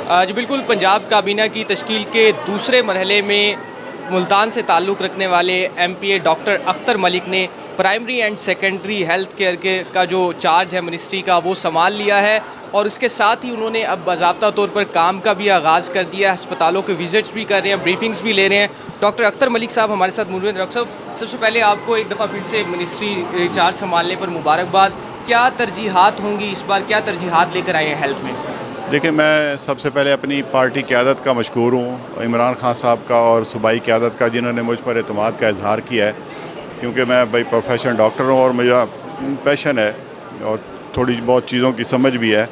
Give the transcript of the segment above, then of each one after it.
जी बिल्कुल, पंजाब काबीना की तश्कील के दूसरे मरहले में मुल्तान से ताल्लुक़ रखने वाले MPA डॉक्टर अख्तर मलिक ने primary and secondary health care का जो चार्ज है मिनिस्ट्री का वो संभाल लिया है, और इसके साथ ही उन्होंने अब बाज़ाब्ता तौर पर काम का भी आगाज़ कर दिया है। अस्पतालों के विज़िट्स भी कर रहे हैं, ब्रीफिंग्स भी ले रहे हैं। डॉक्टर अख्तर मलिक साहब हमारे साथ मौजूद हैं। डॉक्टर साहब, सबसे पहले आपको एक दफ़ा फिर से मिनिस्ट्री चार्ज संभालने पर मुबारकबाद। क्या तरजीहात होंगी इस बार, क्या तरजीहात लेकर आए हैं हेल्थ में? देखिए, मैं सबसे पहले अपनी पार्टी क़यादत का मशकूर हूँ, इमरान खान साहब का और सूबाई क़यादत का, जिन्होंने मुझ पर एतमाद का इजहार किया है। क्योंकि मैं भाई प्रोफेशनल डॉक्टर हूँ और मेरा पैशन है और थोड़ी बहुत चीज़ों की समझ भी है,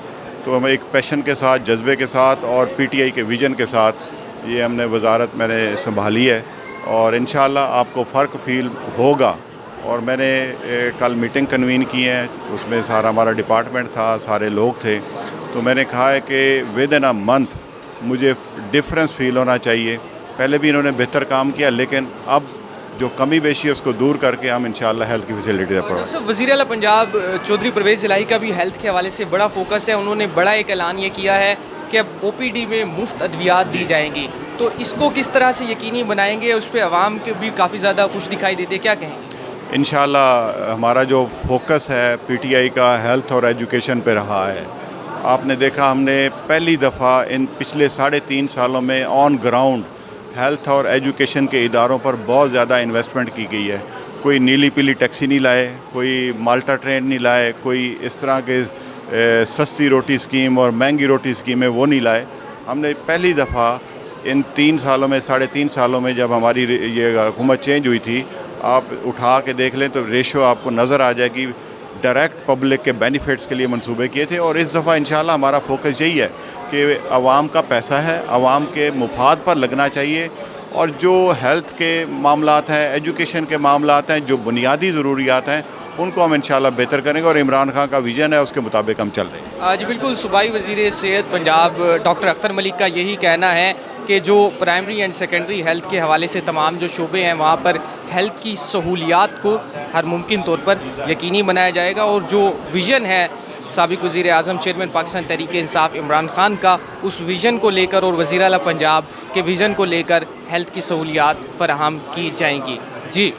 तो हम एक पैशन के साथ, जज्बे के साथ और PTI के विज़न के साथ ये हमने वजारत मैंने संभाली है, और इंशाअल्लाह आपको फ़र्क फ़ील होगा। और मैंने कल मीटिंग कन्वीन की है, उसमें सारा हमारा डिपार्टमेंट था, सारे लोग थे। तो मैंने कहा है कि विद इन अ मंथ मुझे डिफरेंस फ़ील होना चाहिए। पहले भी इन्होंने बेहतर काम किया, लेकिन अब जो कमी बेशी है उसको दूर करके हम इंशाअल्लाह हेल्थ की फैसिलिटी डॉक्टर साहब, वज़ीर आला पंजाब चौधरी परवेज़ इलाही का भी हेल्थ के हवाले से बड़ा फोकस है। उन्होंने बड़ा एक ऐलान ये किया है कि अब OPD में मुफ्त अद्वियात दी जाएंगी, तो इसको किस तरह से यकीनी बनाएंगे? उस पर आवाम के भी काफ़ी ज़्यादा खुश दिखाई देते, क्या कहेंगे? इंशाअल्लाह हमारा जो फोकस है PTI का हेल्थ और एजुकेशन पे रहा है। आपने देखा, हमने पहली दफ़ा इन पिछले 3.5 सालों में ऑन ग्राउंड हेल्थ और एजुकेशन के इदारों पर बहुत ज़्यादा इन्वेस्टमेंट की गई है। कोई नीली पीली टैक्सी नहीं लाए, कोई माल्टा ट्रेन नहीं लाए, कोई इस तरह के सस्ती रोटी स्कीम और महंगी रोटी स्कीमें वो नहीं लाए। हमने पहली दफ़ा इन 3 सालों में, 3.5 सालों में, जब हमारी ये हुकूमत चेंज हुई थी, आप उठा के देख लें तो रेशो आपको नज़र आ जाएगी, डायरेक्ट पब्लिक के बेनिफिट्स के लिए मंसूबे किए थे। और इस दफ़ा इंशाल्लाह हमारा फोकस यही है कि आवाम का पैसा है, आवाम के मुफाद पर लगना चाहिए, और जो हेल्थ के मामलात हैं, एजुकेशन के मामलात हैं, जो बुनियादी ज़रूरियात हैं, उनको हम इंशाल्लाह बेहतर करेंगे। और इमरान खान का विज़न है, उसके मुताबिक हम चल रहे हैं। जी बिल्कुल, सूबाई वज़ीर सेहत पंजाब डॉक्टर अख्तर मलिक का यही कहना है कि जो प्राइमरी एंड सेकेंडरी हेल्थ के हवाले से तमाम जो शोबे हैं वहाँ पर हेल्थ की सहूलियात को हर मुमकिन तौर पर यकीनी बनाया जाएगा, और जो विज़न है साबिक़ वज़ीर आज़म चेयरमैन पाकिस्तान तहरीक-ए-इंसाफ इमरान खान का, उस विज़न को लेकर और वज़ीर आला पंजाब के विज़न को लेकर हेल्थ की सहूलियात फ़राहम की जाएंगी। जी।